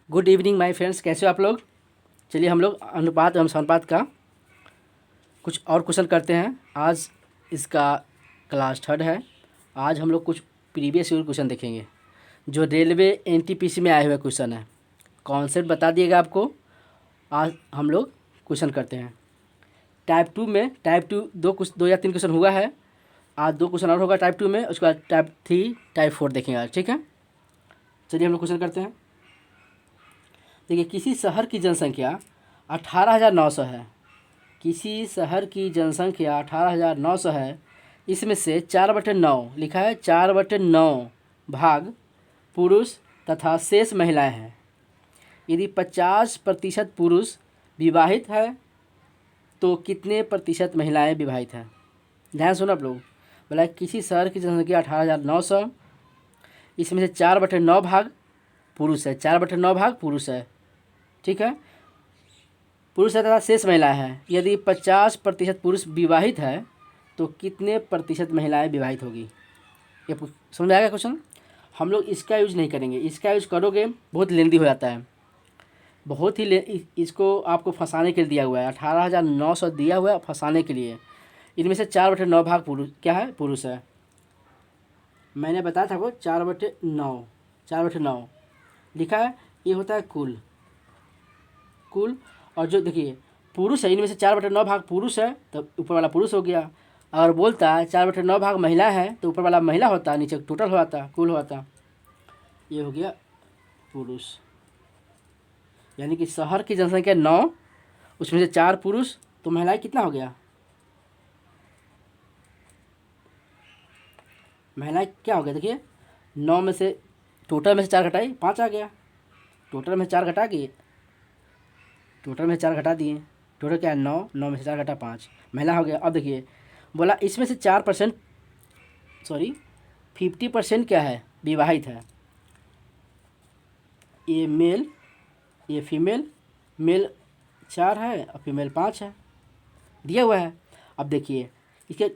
Good evening my friends, कैसे हो आप लोग। चलिए हम लोग अनुपात एवं समानुपात का कुछ और क्वेश्चन करते हैं। आज इसका क्लास थर्ड है। आज हम लोग कुछ प्रीवियस ईयर क्वेश्चन देखेंगे जो रेलवे एनटीपीसी में आए हुए क्वेश्चन है। कॉन्सेप्ट बता दिएगा आपको। आज हम लोग क्वेश्चन करते हैं टाइप टू दो या तीन क्वेश्चन हुआ है। आज दो क्वेश्चन और होगा टाइप टू में, उसके बाद टाइप थ्री टाइप फोर देखेंगे आज, ठीक है। चलिए हम लोग क्वेश्चन करते हैं। देखिए, किसी शहर की जनसंख्या 18,900 है। किसी शहर की जनसंख्या 18,900 है। इसमें से 4/9 लिखा है, 4/9 भाग पुरुष तथा शेष महिलाएं हैं। यदि 50% पुरुष विवाहित है तो कितने प्रतिशत महिलाएं विवाहित हैं। ध्यान सुनो आप लोग। बोला किसी शहर की जनसंख्या 18,900, इसमें से 4/9 भाग पुरुष है। 4/9 भाग पुरुष है, ठीक है। पुरुष तथा शेष महिलाएं हैं। यदि 50% पुरुष विवाहित है तो कितने प्रतिशत महिलाएं विवाहित होगी। ये समझ आएगा क्वेश्चन। हम लोग इसका यूज नहीं करेंगे। इसका यूज करोगे बहुत लेंदी हो जाता है, बहुत ही इसको आपको फंसाने के लिए दिया हुआ है। 18,900 दिया हुआ है फंसाने के लिए। इनमें से 4/9 भाग पुरुष क्या है, पुरुष है। मैंने बताया था वो 4/9, 4/9 लिखा है। ये होता है कुल। और जो देखिए पुरुष है, इनमें से 4/9 भाग पुरुष है तो ऊपर वाला पुरुष हो गया। अगर बोलता है 4/9 भाग महिला है तो ऊपर वाला महिला होता, नीचे टोटल हो जाता, कुल हो जाता। ये हो गया पुरुष। यानी कि शहर की जनसंख्या 9, उसमें से 4 पुरुष तो महिलाएं कितना हो गया। महिलाएं क्या हो गया, देखिए 9 में से टोटल में से 4 घटाई 5 आ गया। टोटल में 4 घटा दिए, टोटल में 4 घटा दिए। टोटल क्या है 9, 9 में से 4 घटा 5 महिला हो गया। अब देखिए बोला इसमें से 4% 50% क्या है, विवाहित है। ये मेल, ये फीमेल। मेल 4 है और फीमेल 5 है, दिया हुआ है। अब देखिए इसके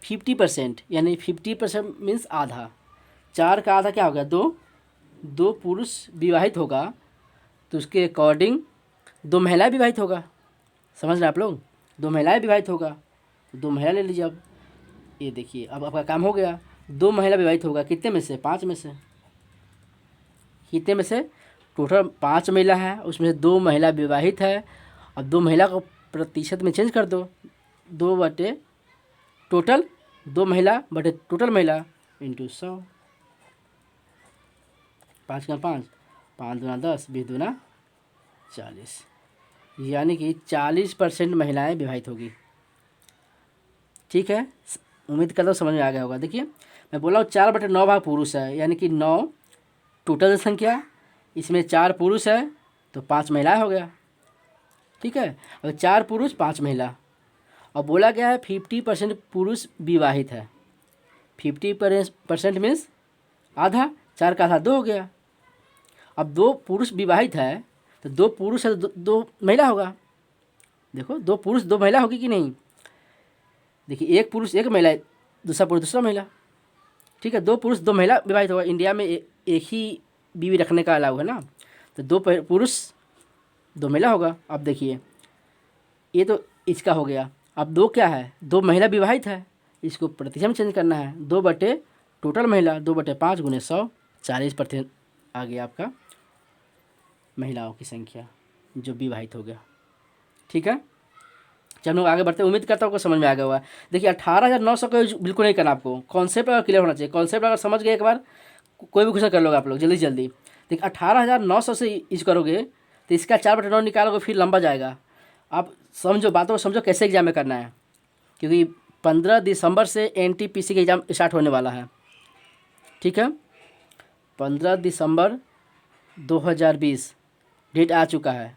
50% यानी 50% मीन्स आधा। 4 का आधा क्या होगा, 2। 2 पुरुष विवाहित होगा तो उसके अकॉर्डिंग 2 महिलाएं विवाहित होगा। समझ रहे आप लोग, 2 महिलाएं विवाहित होगा तो 2 महिला ले लीजिए। अब ये देखिए अब आपका काम हो गया। 2 महिला विवाहित होगा कितने में से, 5 में से। कितने में से, टोटल 5 महिला है, उसमें से 2 महिला विवाहित है। अब 2 महिला को प्रतिशत में चेंज कर दो, 2 बटे टोटल, 2 महिला बटे टोटल महिला इंटू 100। 5 का 5, 5 दूना 10, 20 दूना 40, यानी कि 40% महिलाएं विवाहित होगी, ठीक है। उम्मीद करता हूँ समझ में आ गया होगा। देखिए मैं बोला हूँ 4/9 भाग पुरुष है, यानी कि 9 टोटल संख्या, इसमें 4 पुरुष है तो 5 महिलाएं हो गया, ठीक है। और 4 पुरुष 5 महिला। और बोला गया है 50% पुरुष विवाहित है। 50% मीन्स आधा, 4 का आधा 2 हो गया। अब 2 पुरुष विवाहित है तो 2 पुरुष है तो 2 महिला होगा। देखो 2 पुरुष 2 महिला होगी कि नहीं। देखिए 1 पुरुष 1 महिला, दूसरा पुरुष दूसरा महिला, ठीक है। 2 पुरुष 2 महिला विवाहित होगा। इंडिया में एक ही बीवी रखने का अलाउ है ना, तो 2 पुरुष 2 महिला होगा। अब देखिए ये तो इसका हो गया। अब 2 क्या है, 2 महिला विवाहित है, इसको प्रतिशत में चेंज करना है। 2 बटे टोटल महिला, 2/5 गुने 100, 40% आ गया आपका महिलाओं की संख्या जो विवाहित हो गया, ठीक है। चलो हम लोग आगे बढ़ते हैं। उम्मीद करता हूँ आपको समझ में आ गया होगा। देखिए 18,900 का यूज बिल्कुल नहीं करना आपको। कॉन्सेप्ट अगर क्लियर होना चाहिए। कॉन्सेप्ट अगर समझ गए एक बार, कोई भी क्वेश्चन कर लोगे आप लोग जल्दी जल्दी। देखिए 18,900 से यूज करोगे तो इसका 4/9 निकालोगे, फिर लंबा जाएगा। आप समझो, बातों को समझो कैसे एग्जाम में करना है, क्योंकि 15 दिसंबर से एनटीपीसी का एग्ज़ाम स्टार्ट होने वाला है, ठीक है। 15 दिसंबर 2020 डेट आ चुका है।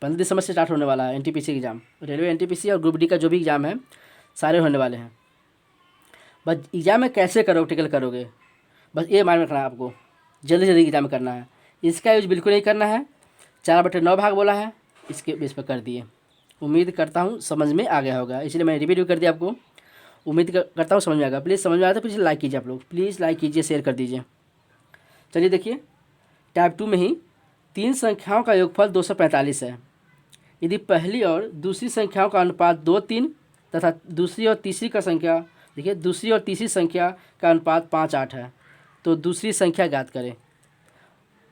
15 दिसंबर से स्टार्ट होने वाला है एनटीपीसी एग्ज़ाम। रेलवे एनटीपीसी और ग्रुप डी का जो भी एग्ज़ाम है सारे होने वाले हैं। बस एग्ज़ाम में कैसे करोगे, टिकल करोगे, बस ये मालूम रखना है आपको। जल्दी जल्दी एग्ज़ाम में करना है। इसका यूज बिल्कुल नहीं करना है। 4/9 भाग बोला है, इसके बेस पर कर दिए। उम्मीद करता हूँ समझ में आ गया होगा, इसलिए मैं रिपीट भी कर दिया आपको। उम्मीद करता हूँ समझ में आ गया। प्लीज़ समझ में आया तो प्लीज़ लाइक कीजिए आप लोग, प्लीज़ लाइक कीजिए, शेयर कर दीजिए। चलिए देखिए टाइप 2 में ही तीन संख्याओं का योगफल 245 है। यदि पहली और दूसरी संख्याओं का अनुपात 2-3 तथा दूसरी और तीसरी का संख्या, देखिए दूसरी और तीसरी संख्या का अनुपात 5-8 है, तो दूसरी संख्या ज्ञात करें।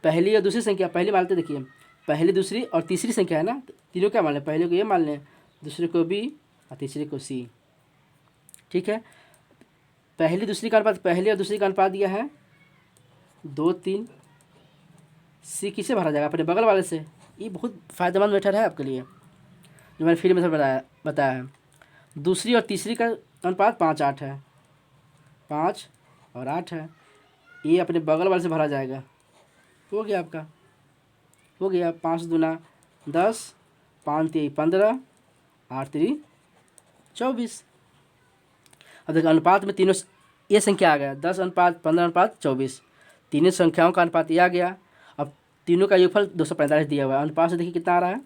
पहली और दूसरी संख्या, पहली मान लेते, देखिए पहली दूसरी और तीसरी संख्या है ना, तीनों क्या मान लें, पहले को ये मान लें, दूसरे को बी और तीसरे को सी। ठीक है, पहली दूसरी का अनुपात, पहली और दूसरी का अनुपात दिया है 2-3। सी किसे भरा जाएगा, अपने बगल वाले से। ये बहुत फ़ायदेमंद मेथड है आपके लिए जो मैंने फील्ड मेथड बताया है। दूसरी और तीसरी का अनुपात 5-8 है, 5 और 8 है, ये अपने बगल वाले से भरा जाएगा। हो गया आपका, हो गया 5 दूना 10, 5 3 15, 8 3 24। अब देखो अनुपात में तीनों ये संख्या आ गया, 10 अनुपात 15 अनुपात 24, तीनों संख्याओं का अनुपात ये आ गया। अब तीनों का योगफल 245 दिया हुआ है। अनुपात से देखिए कितना आ रहा है,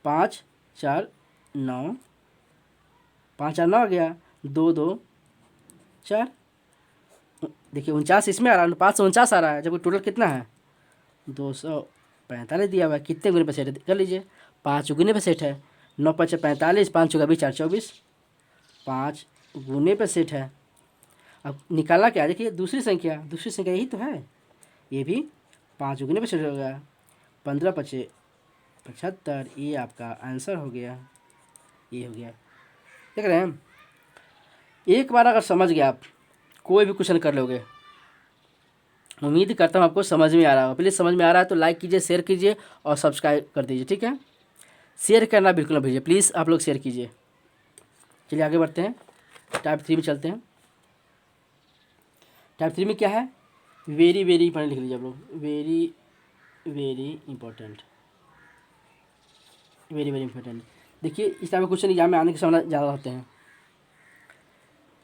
5 4 9, 5 4 9 आ गया, 2 2 4, देखिए 49 इसमें आ रहा है, अनुपात से 49 आ रहा है, जबकि टोटल कितना है 245 दिया हुआ है। कितने गुने पे सेट है कर लीजिए, 5 गुने पे सेट है, 9 5 45, 5 चौका 20 4 24, 5 गुने पे सेट है। अब निकाला क्या, देखिए दूसरी संख्या यही तो है, ये भी 5 गुने पे सेट हो गया, 15 5 75, ये आपका आंसर हो गया, ये हो गया। देख रहे हैं, एक बार अगर समझ गए आप कोई भी क्वेश्चन कर लोगे। उम्मीद करता हूँ आपको समझ में आ रहा होगा। प्लीज़ समझ में आ रहा है तो लाइक कीजिए, शेयर कीजिए और सब्सक्राइब कर दीजिए। ठीक है, शेयर करना बिल्कुल ना भूलिए, प्लीज़ आप लोग शेयर कीजिए। चलिए आगे बढ़ते हैं, टाइप 3 में चलते हैं। टाइप 3 में क्या है, वेरी वेरी इंपॉर्टेंट लिख लीजिए आप लोग, very very important, very very important. देखिए इस टाइप के क्वेश्चन एग्जाम में आने की संभावना ज़्यादा होते हैं।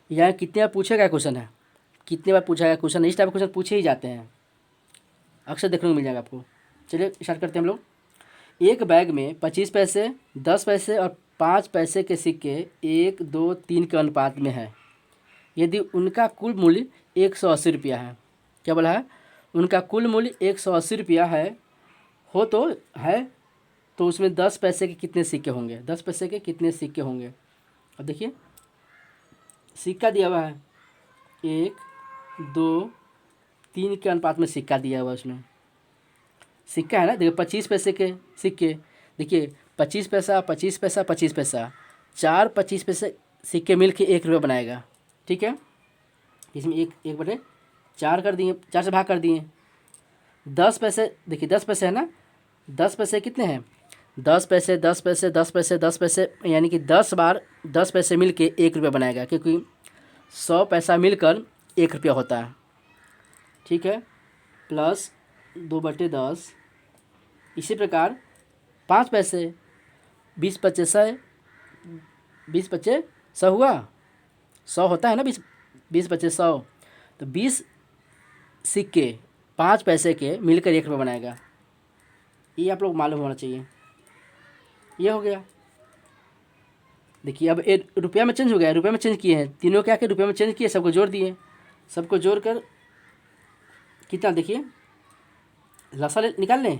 यहाँ कितने बार पूछा गया क्वेश्चन है, कितने बार पूछा गया क्वेश्चन, इस टाइप के क्वेश्चन पूछे ही जाते हैं, अक्सर देखने को मिल जाएगा आपको। चलिए स्टार्ट करते हैं हम लोग। एक बैग में 25 पैसे, 10 पैसे और 5 पैसे के सिक्के 1 2 3 के अनुपात में है। यदि उनका कुल मूल्य 180 रुपया है, क्या बोला है, उनका कुल मूल्य 180 रुपया हो तो उसमें 10 पैसे के कितने सिक्के होंगे, 10 पैसे के कितने सिक्के होंगे। अब देखिए सिक्का दिया हुआ है 1 2 3 के अनुपात में सिक्का दिया हुआ है, उसमें सिक्का है ना, देखिए 25 पैसे के सिक्के, देखिए 25 पैसा 25 पैसा 25 पैसा, 4 25 पैसे सिक्के मिल के 1 रुपये बनाएगा। ठीक है, इसमें 1/4 कर दिए, 4 से भाग कर दिए। 10 पैसे, देखिए 10 पैसे है ना, 10 पैसे कितने हैं, 10 पैसे 10 पैसे 10 पैसे 10 पैसे, यानी कि 10 बार 10 पैसे मिल के 1 रुपये बनाएगा, क्योंकि 100 पैसा मिलकर 1 रुपया होता है। ठीक है, प्लस 2/10। इसी प्रकार 5 पैसे, 20 25 100, 20 25 100 हुआ, 100 होता है ना, 20 25 100, तो 20 सिक्के 5 पैसे के मिलकर 1 रुपये बनाएगा। ये आप लोग मालूम होना चाहिए। ये हो गया। देखिए अब रुपया में चेंज हो गया, रुपये में चेंज किए हैं, तीनों क्या के रुपये में चेंज किए, सबको जोड़ दिए, सबको जोड़ कर कितना, देखिए लसा निकाल लें,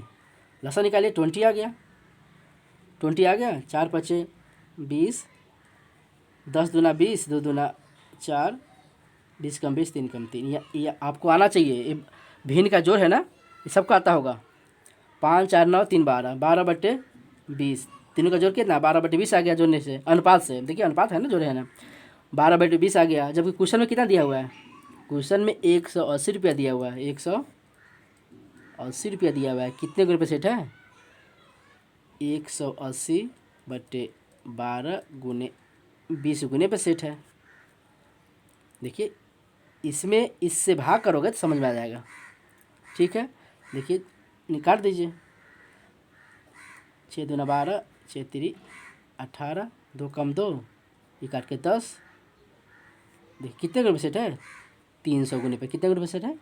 लसा निकालिए, 20 आ गया, 20 आ गया, 4 5 20, 10 दूना 20, 2 दूना 4, 20 कम 20, 3 कम 3, ये आपको आना चाहिए। ये भिन्न का जोड़ है ना, ये सबको आता होगा। 5 4 9 3 12, 12/20, तीनों का जोड़ कितना, 12/20 आ गया जोड़ने से, अनुपात से, देखिए अनुपात है ना, जोड़े है ना, 12/20 आ गया। जबकि क्वेश्चन में कितना दिया हुआ है, क्वेश्चन में 180 रुपया दिया हुआ है, 180 रुपया दिया हुआ है। कितने गुने पे सेट है, 180/12 गुने 20 गुने पे सेट है। देखिए इसमें इससे भाग करोगे तो समझ में आ जाएगा। ठीक है, देखिए निकाल दीजिए, 6 दूना 12, 6 3 18, 2 कम 2, ये काट के 10। देखिए कितने गुने पे सेट है, 300 गुने पे, कितने गुने पे सेट है,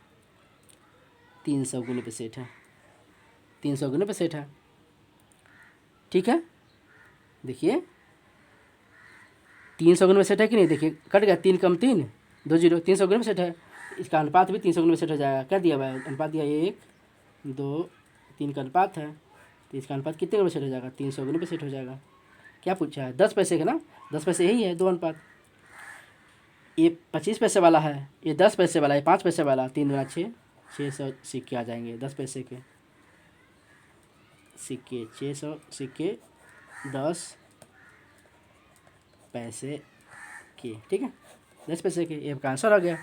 300 गुने पे सेट है, 300 गुने पे सेट है। ठीक है, देखिए 300 गुने में सेट है कि नहीं, देखिए कट गया, 3 कम 3 2 0, 300 गुने में सेट है। इसका अनुपात भी 300 गुने में सेट हो जाएगा। क्या दिया हुआ है, अनुपात दिया 1 2 3 का अनुपात है, तो इसका अनुपात कितने गुने पे सेट हो जाएगा? 300 गुने पे सेट हो जाएगा। क्या पूछा है? 10 पैसे का ना, 10 पैसे यही है 2 अनुपात। ये 25 पैसे वाला है, ये 10 पैसे वाला है, 5 पैसे वाला, 3 दूना 6, 600 सिक्के आ जाएंगे 10 पैसे के सिक्के, 600 सिक्के 10 पैसे के, ठीक है, 10 पैसे के। ये आपका आंसर आ गया।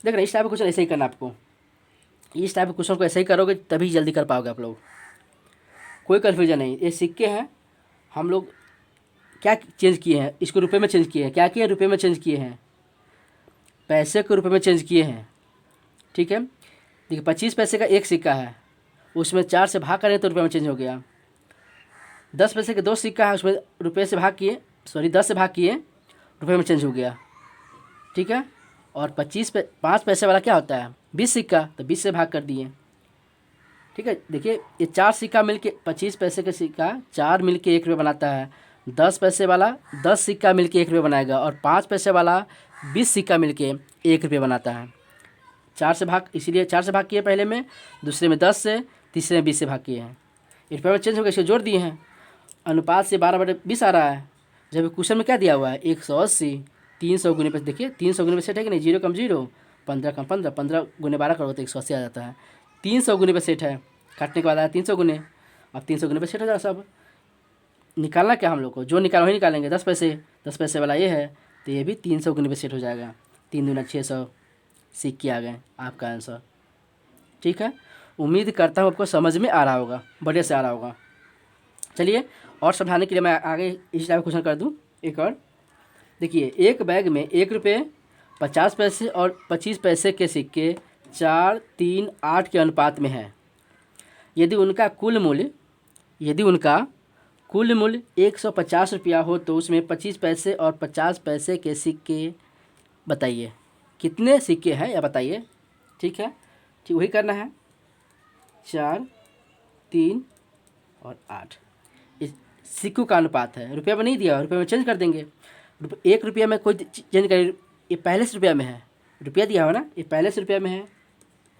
देख रहे इस टाइप का क्वेश्चन ऐसे ही करना आपको, इस टाइप के क्वेश्चन को ऐसे ही करोगे तभी जल्दी कर पाओगे आप लोग, कोई कन्फ्यूजन नहीं। ये सिक्के हैं, हम लोग क्या चेंज किए हैं? इसको रुपए में चेंज किए हैं। क्या किए? रुपए में चेंज किए हैं, पैसे को रुपए में चेंज किए हैं, ठीक है। देखिए 25 पैसे का एक सिक्का है, उसमें 4 से भाग करें तो रुपये में चेंज हो गया। 10 पैसे के 2 सिक्का है, उसमें रुपये से भाग किए, 10 से भाग किए, रुपये में चेंज हो गया, ठीक है। और 5 पैसे वाला क्या होता है? 20 सिक्का, तो 20 से भाग कर दिए, ठीक है। देखिए ये 4 सिक्का मिलके 25 पैसे का सिक्का 4 मिलके 1 रुपये बनाता है, 10 पैसे वाला 10 सिक्का मिलके 1 रुपये बनाएगा, और 5 पैसे वाला 20 सिक्का मिलके 1 रुपये बनाता है। 4 से भाग, इसीलिए 4 से भाग किए पहले में, दूसरे में 10 से, तीसरे में 20 से भाग किए हैं। रुपये में चेंज हो गया, इसको जोड़ दिए हैं। अनुपात से 12/20 आ रहा है। जब क्वेश्चन में क्या दिया हुआ है? 180, 300 गुने पे, देखिए 300 गुने पे सेट है कि नहीं? 0 कम 0, 15 कम 15, 15 गुने 12 करोगे तो 180 आ जाता है। 300 गुने पे सेट है, काटने के बाद आया 300 गुने, अब 300 गुने पे सेट हो जाएगा सब। निकालना क्या हम लोग को? जो निकाल वही निकालेंगे। 10 पैसे, 10 पैसे वाला ये है, तो ये भी 300 गुने पे सेट हो जाएगा। 3 दूना 600 सिक्के आ गए, आपका आंसर, ठीक है। उम्मीद करता हूँ आपको समझ में आ रहा होगा, बढ़िया से आ रहा होगा। चलिए और समझाने के लिए मैं आगे इस टाइप क्वेश्चन कर दूँ एक और। देखिए एक बैग में 1 रुपये 50 पैसे और 25 पैसे के सिक्के 4, 3, 8 के अनुपात में हैं। यदि उनका कुल मूल्य 150 रुपया हो तो उसमें 25 पैसे और 50 पैसे के सिक्के बताइए, कितने सिक्के हैं या बताइए, ठीक है। ठीक वही करना है, 4, 3 और 8 इस सिक्कों का अनुपात है। रुपये में नहीं दिया, रुपये में चेंज कर देंगे। 1 रुपया में कोई चेंज करे, ये पहले से रुपया में है, रुपया दिया हो ना, ये पहले से रुपया में है,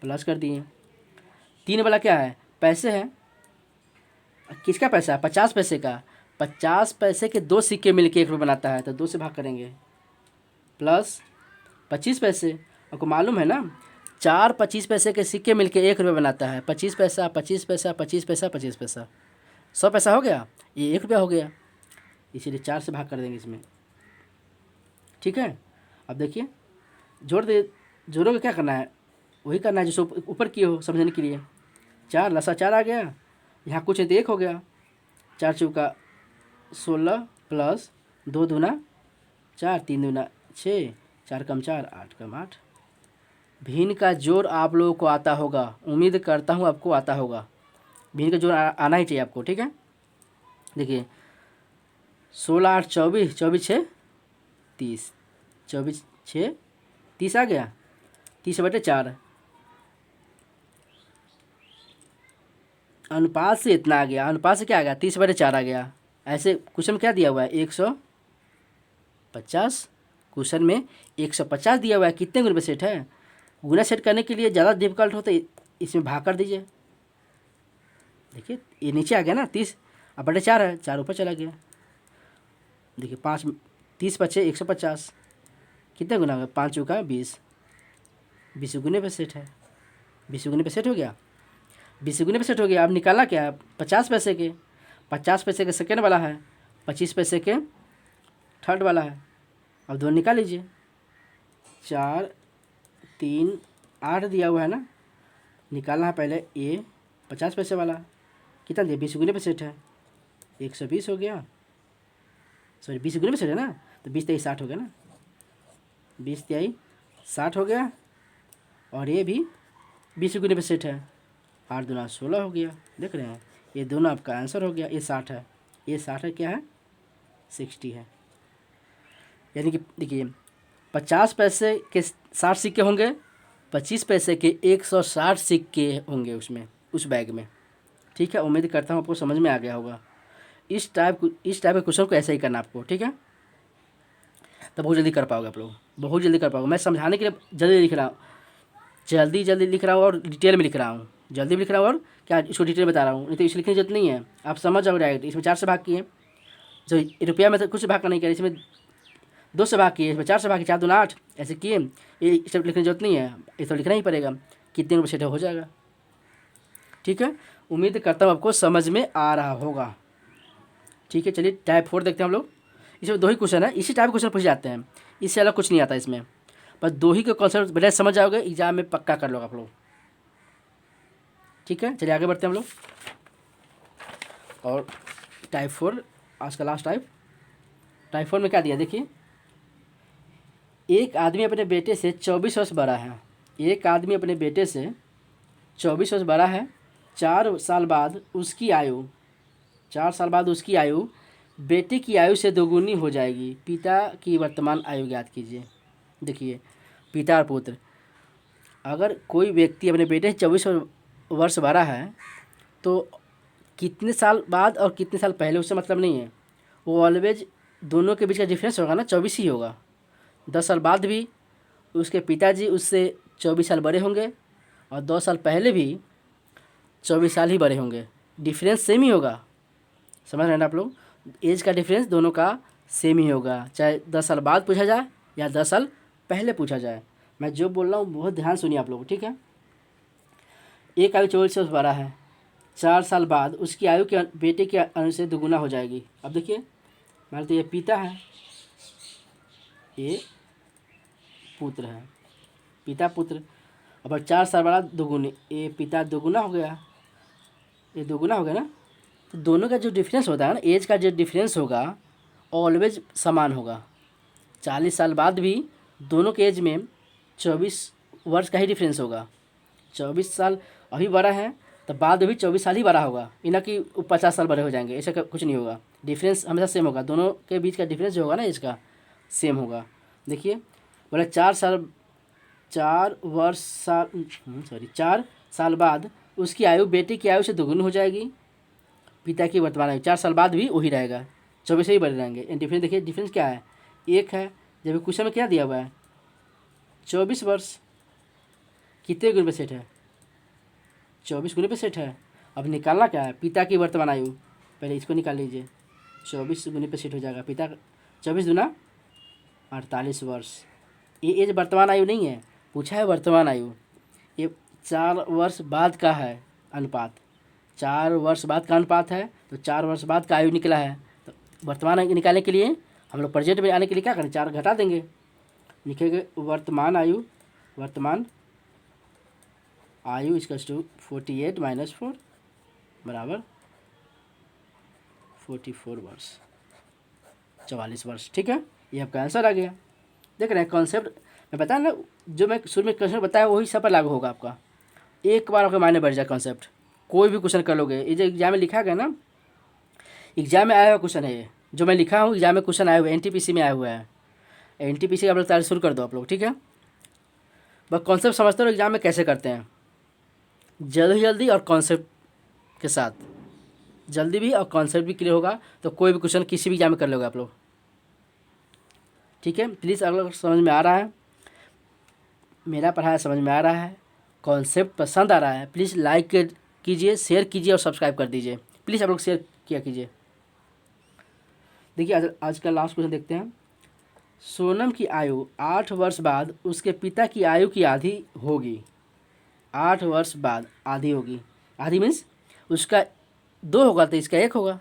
प्लस कर दिए। 3 वाला क्या है? पैसे है। किसका पैसा है? 50 पैसे का। 50 पैसे के 2 सिक्के मिलके 1 रुपये बनाता है, तो 2 से भाग करेंगे, प्लस 25 पैसे। आपको मालूम है ना, 4 25 पैसे के सिक्के मिलके 1 रुपये बनाता है। 25 पैसा, 25 पैसा, 25 पैसा, 25 पैसा, 100 पैसा हो गया, ये 1 रुपया हो गया, इसीलिए 4 से भाग कर देंगे इसमें, ठीक है। अब देखिए जोड़ोगे, क्या करना है? वही करना है जो ऊपर किए हो, समझने के लिए। 4 लसा 4 आ गया, यहाँ कुछ है तो 1 हो गया। 4 चौका 16 प्लस 2 दूना 4, 3 दूना 6, 4 कम 4, 8 कम 8। भिन्न का जोड़ आप लोगों को आता होगा, उम्मीद करता हूँ आपको आता होगा। भिन्न का जोड़ आना ही चाहिए आपको, ठीक है। देखिए 16 8 24, 24 6 30, 24 6 30 आ गया, 30/4। अनुपात से इतना आ गया, अनुपात से क्या आ गया? 30/4 आ गया। ऐसे क्वेश्चन में क्या दिया हुआ है? 150। क्वेश्चन में 150 दिया हुआ है, कितने गुने पे सेट है? गुना सेट करने के लिए ज़्यादा डिफिकल्ट हो तो इसमें भाग कर दीजिए। देखिए ये नीचे आ गया ना 30, अब बटे 4 है, 4 ऊपर चला गया। देखिए 5 30 बचे 150, कितने गुना होगा? 5 चौका 20, 20 गुने पे सेट है, 20 गुने पे सेट हो गया, 20 गुने पे सेट हो गया। अब निकालना क्या है? 50 पैसे के, 50 पैसे के सेकेंड वाला है, 25 पैसे के थर्ड वाला है। अब दोनों निकाल लीजिए। 4 3 8 दिया हुआ है ना, निकालना है पहले ये 50 पैसे वाला, कितना दिया? 20 गुने पे सेट है, 120 हो गया, सॉरी 20 गुने पे सेट है ना, तो 20 3 60 हो गया ना, 20 3 60 हो गया। और ये भी 20 गुने पे सेट है, 8 दूना 16 हो गया। देख रहे हैं, ये दोनों आपका आंसर हो गया। ये 60 है, ये 60 है, क्या है? 60 है। यानी कि देखिए 50 पैसे के 60 सिक्के होंगे, 25 पैसे के 160 सिक्के होंगे उसमें, उस बैग में, ठीक है। उम्मीद करता हूँ आपको समझ में आ गया होगा। इस टाइप के क्वेश्चन को ऐसे ही करना आपको, ठीक है। तो बहुत जल्दी कर पाओगे आप लोग, बहुत जल्दी कर पाओगे। मैं समझाने के लिए जल्दी लिख रहा हूँ, जल्दी लिख रहा हूँ और डिटेल में लिख रहा हूँ, जल्दी भी लिख रहा हूँ और क्या इसको डिटेल बता रहा हूँ, नहीं तो इसे लिखने की जरूरत नहीं है, आप समझ जाओ डायरेक्ट। इसमें 4 से भाग किए, जो रुपया में तो कुछ भाग का नहीं किया, इसमें 2 से भाग किए, इसमें 4 से भाग किए, 4 दूना 8 ऐसे किए। ये सब लिखने की जरूरत नहीं है, ये तो लिखना ही पड़ेगा, कितने रुपये सेट हो जाएगा। ठीक है, उम्मीद करता हूँ आपको समझ में आ रहा होगा। ठीक है, चलिए टाइप 4 देखते हैं हम लोग। इसमें 2 ही क्वेश्चन है, इसी टाइप क्वेश्चन पूछ जाते हैं, इससे अलग कुछ नहीं आता इसमें, बस 2 ही के कॉन्सेप्ट बढ़िया समझ जाओगे, एग्जाम में पक्का कर लोगे आप लोग। ठीक है, चलिए आगे बढ़ते हैं हम लोग। और टाइप 4 आज का लास्ट टाइप 4 में क्या दिया देखिए, एक आदमी अपने बेटे से 24 वर्ष बड़ा है। एक आदमी अपने बेटे से 24 वर्ष बड़ा है। 4 साल बाद उसकी आयु 4 साल बाद उसकी आयु बेटे की आयु से दोगुनी हो जाएगी। पिता की वर्तमान आयु ज्ञात कीजिए। देखिए, पिता और पुत्र, अगर कोई व्यक्ति अपने बेटे से 24 वर्ष बड़ा है तो कितने साल बाद और कितने साल पहले उससे मतलब नहीं है, वो ऑलवेज दोनों के बीच का डिफरेंस होगा ना, 24 ही होगा। 10 साल बाद भी उसके पिताजी उससे 24 साल बड़े होंगे और 2 साल पहले भी 24 साल ही बड़े होंगे, डिफरेंस सेम ही होगा। समझ रहे हैं ना आप लोग, एज का डिफरेंस दोनों का सेम ही होगा, चाहे 10 साल बाद पूछा जाए या 10 साल पहले पूछा जाए। मैं जो बोल रहा हूँ बहुत ध्यान सुनिए आप लोग, ठीक है। एक आयु 24 वर्ष बड़ा है, 4 साल बाद उसकी आयु के बेटे के आयु से दोगुना हो जाएगी। अब देखिए, मान लीजिए ये पिता है, ये पुत्र है, पिता पुत्र। अब 4 साल बाद दोगुनी, ये पिता दोगुना हो गया, ये दोगुना हो गया ना, तो दोनों का जो डिफरेंस होता है ना, एज का जो डिफरेंस होगा ऑलवेज समान होगा। 40 साल बाद भी दोनों के एज में 24 वर्ष का ही डिफरेंस होगा। 24 साल अभी बड़ा है तो बाद में भी 24 साल ही बड़ा होगा, ये ना कि 50 साल बड़े हो जाएंगे, ऐसा कुछ नहीं होगा। डिफरेंस हमेशा सेम होगा, दोनों के बीच का डिफरेंस जो होगा ना इसका सेम होगा। देखिए, बोला 4 साल बाद उसकी आयु बेटे की आयु से दोगुनी हो जाएगी। पिता की वर्तमान आयु 4 साल बाद भी वही रहेगा, 24 से ही बड़े रहेंगे। डिफरेंस देखिए, डिफरेंस क्या है, एक है, जब क्वेश्चन में क्या दिया हुआ है 24 वर्ष, कितने गुने पे सेट है, 24 गुने पे सेट है। अब निकालना क्या है, पिता की वर्तमान आयु, पहले इसको निकाल लीजिए, 24 गुने पे सेट हो जाएगा। पिता 24 दूना 48 वर्ष, ये एज वर्तमान आयु नहीं है, पूछा है वर्तमान आयु। ये 4 वर्ष बाद का है अनुपात, 4 वर्ष बाद का अनुपात है, तो 4 वर्ष बाद का आयु निकला है। तो वर्तमान आयु निकालने के लिए हम लोग प्रेजेंट में आने के लिए क्या करें, 4 घटा देंगे, लिखेंगे वर्तमान आयु, वर्तमान आयु इक्वल्स टू 48 माइनस 4 बराबर 44 वर्ष, 44 वर्ष। ठीक है, ये आपका आंसर आ गया। देख रहे हैं कॉन्सेप्ट, मैं बताया ना, जो मैं शुरू में क्वेश्चन बताया वही सब पर लागू होगा आपका। एक बार आपके मायने बढ़ जाए कॉन्सेप्ट, कोई भी क्वेश्चन कर लोगे। ये जो एग्जाम में लिखा गया ना, एग्जाम में आया हुआ क्वेश्चन है, ये जो मैं लिखा हूँ एग्जाम में क्वेश्चन आया हुआ है, NTPC में आया हुआ है। NTPC आप लोग तैयारी शुरू कर दो आप लोग, ठीक है। बस कॉन्सेप्ट समझते हो एग्जाम में कैसे करते हैं, जल्दी जल्दी और कॉन्सेप्ट के साथ, जल्दी भी और कॉन्सेप्ट भी क्लियर होगा तो कोई भी क्वेश्चन किसी भी एग्जाम में कर लोगे आप लोग। ठीक है, प्लीज़ अगर समझ में आ रहा है, मेरा पढ़ाया समझ में आ रहा है, कॉन्सेप्ट पसंद आ रहा है, प्लीज़ लाइक कीजिए, शेयर कीजिए और सब्सक्राइब कर दीजिए। प्लीज़ आप लोग शेयर किया कीजिए। देखिए, आज का लास्ट क्वेश्चन देखते हैं। सोनम की आयु 8 वर्ष बाद उसके पिता की आयु की आधी होगी। 8 वर्ष बाद आधी होगी, आधी मीन्स उसका 2 होगा तो इसका 1 होगा।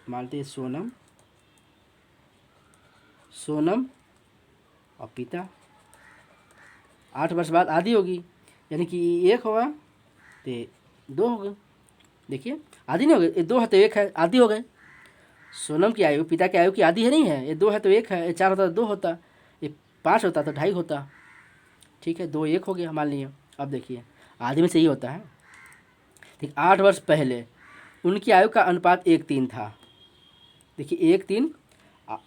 मानते हैं सोनम और पिता, 8 वर्ष बाद आधी होगी, यानी कि 1 होगा तो 2 होगा। देखिए, आधी नहीं हो गई, ये 2 है तो 1 है, आधी हो गए। सोनम की आयु पिता की आयु की आधी है, नहीं है, ये 2 है तो 1 है, ये 4 होता तो 2 होता, ये 5 होता तो 2.5 होता। ठीक है, 2 1 हो गया मान लिए। अब देखिए, आधी में से ही होता है। ठीक, 8 वर्ष पहले उनकी आयु का अनुपात 1:3 था। देखिए 1:3,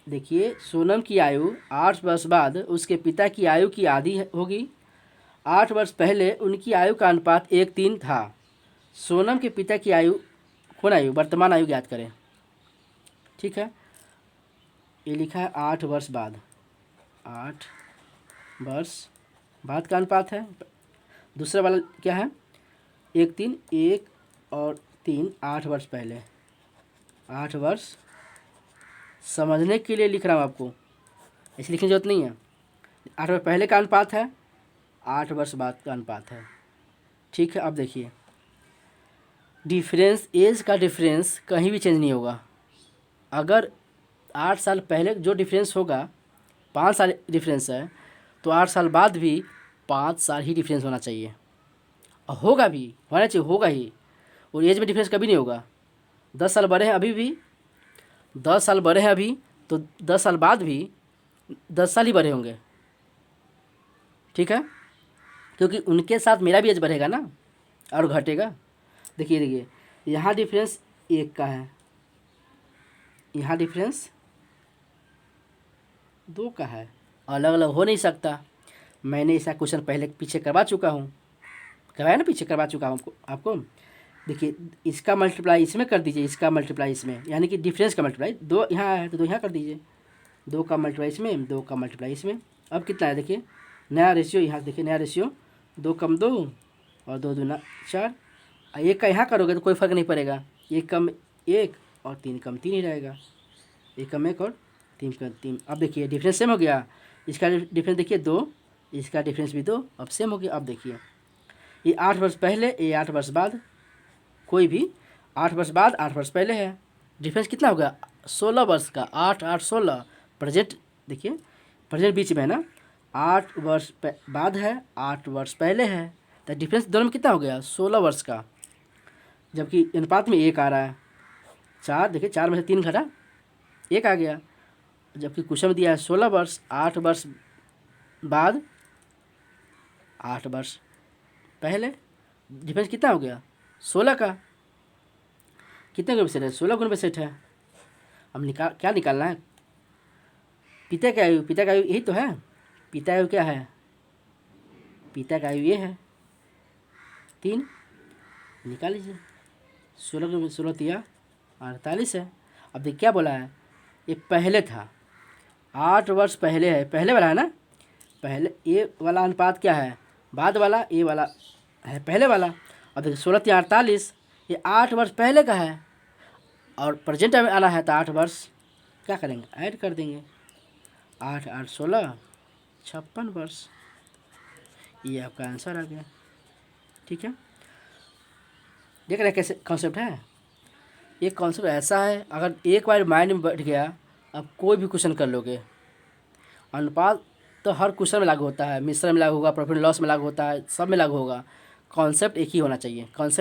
देखिए सोनम की आयु 8 वर्ष बाद उसके पिता की आयु की आधी होगी। 8 वर्ष पहले उनकी आयु का अनुपात 1:3 था। सोनम के पिता की आयु, कौन आयु, वर्तमान आयु ज्ञात करें। ठीक है, ये लिखा है 8 वर्ष बाद, 8 वर्ष बाद का अनुपात है, दूसरा वाला क्या है, 1 3, 1 और 3 8 वर्ष पहले, 8 वर्ष समझने के लिए लिख रहा हूँ आपको, ऐसे लिखने की जरूरत नहीं है। 8 वर्ष पहले का अनुपात है, 8 वर्ष बाद का अनुपात है। ठीक है, अब देखिए डिफरेंस, एज का डिफरेंस कहीं भी चेंज नहीं होगा। अगर 8 साल पहले जो डिफरेंस होगा, 5 साल डिफरेंस है, तो 8 साल बाद भी 5 साल ही डिफरेंस होना चाहिए, और होगा भी, होना चाहिए, होगा ही। और एज में डिफरेंस कभी नहीं होगा। 10 साल बड़े हैं अभी भी, 10 साल बड़े हैं अभी, तो 10 साल बाद भी 10 साल ही बड़े होंगे। ठीक है, क्योंकि उनके साथ मेरा भी एज बढ़ेगा ना, और घटेगा। देखिए यहाँ डिफरेंस 1 का है, यहाँ डिफरेंस 2 का है, अलग अलग हो नहीं सकता। मैंने ऐसा क्वेश्चन पहले पीछे करवा चुका हूँ, करवाया ना, पीछे करवा चुका हूँ आपको। देखिए इसका मल्टीप्लाई इसमें कर दीजिए, इसका मल्टीप्लाई इसमें, यानी कि डिफरेंस का मल्टीप्लाई 2 यहाँ है तो 2 यहाँ कर दीजिए, 2 का मल्टीप्लाई इसमें, 2 का मल्टीप्लाई इसमें। अब कितना है देखिए, नया रेशियो यहाँ देखिए, नया रेशियो 2 कम 2 और 2 दूना 4। 1 का यहाँ करोगे तो कोई फ़र्क नहीं पड़ेगा, 1 कम 1 और 3 कम 3 ही रहेगा, 1 कम 1 और 3 कम 3। अब देखिए डिफरेंस सेम हो गया, इसका डिफरेंस देखिए 2, इसका डिफरेंस भी 2, अब सेम हो गया। अब देखिए ये 8 वर्ष पहले, ये 8 वर्ष बाद, कोई भी 8 वर्ष बाद 8 वर्ष पहले है, डिफरेंस कितना होगा 16 वर्ष का, 8 8 16। प्रेजेंट देखिए, प्रेजेंट बीच में है ना, 8 वर्ष बाद है, 8 वर्ष पहले है, तो डिफरेंस दोनों में कितना हो गया 16 वर्ष का। जबकि अनुपात में 1 आ रहा है, 4 देखिए, 4 में से 3 घटा 1 आ गया। जबकि क्वेश्चन में दिया है 16 वर्ष, 8 वर्ष बाद 8 वर्ष पहले, डिफरेंस कितना हो गया 16 का। कितने गुण पे सेट है, 16 गुण पे सेट है। अब क्या निकालना है, पिता का आयु, पिता का आयु यही तो है, पिता आयु क्या है, पिता का आयु ये है 3, निकाल लीजिए। 16 गुण 16 तिया 48 है। अब देखिए क्या बोला है, ये पहले था, 8 वर्ष पहले है, पहले वाला है ना, पहले ये वाला अनुपात क्या है, बाद वाला, ये वाला है पहले वाला। अब देखिए 16 तिया 48, ये 8 वर्ष पहले का है, और प्रेजेंट में आना है तो 8 वर्ष क्या करेंगे, ऐड कर देंगे, 8 8 16 56 वर्ष। ये आपका आंसर आ गया। ठीक है, देख रहे हैं कैसे कॉन्सेप्ट है। ये कॉन्सेप्ट ऐसा है, अगर एक बार माइंड में बैठ गया, अब कोई भी क्वेश्चन कर लोगे। अनुपात तो हर क्वेश्चन में लागू होता है, मिश्रण में लागू होगा, प्रॉफिट लॉस में लागू होता है, सब में लागू होगा। कॉन्सेप्ट एक ही होना चाहिए, कॉन्सेप्ट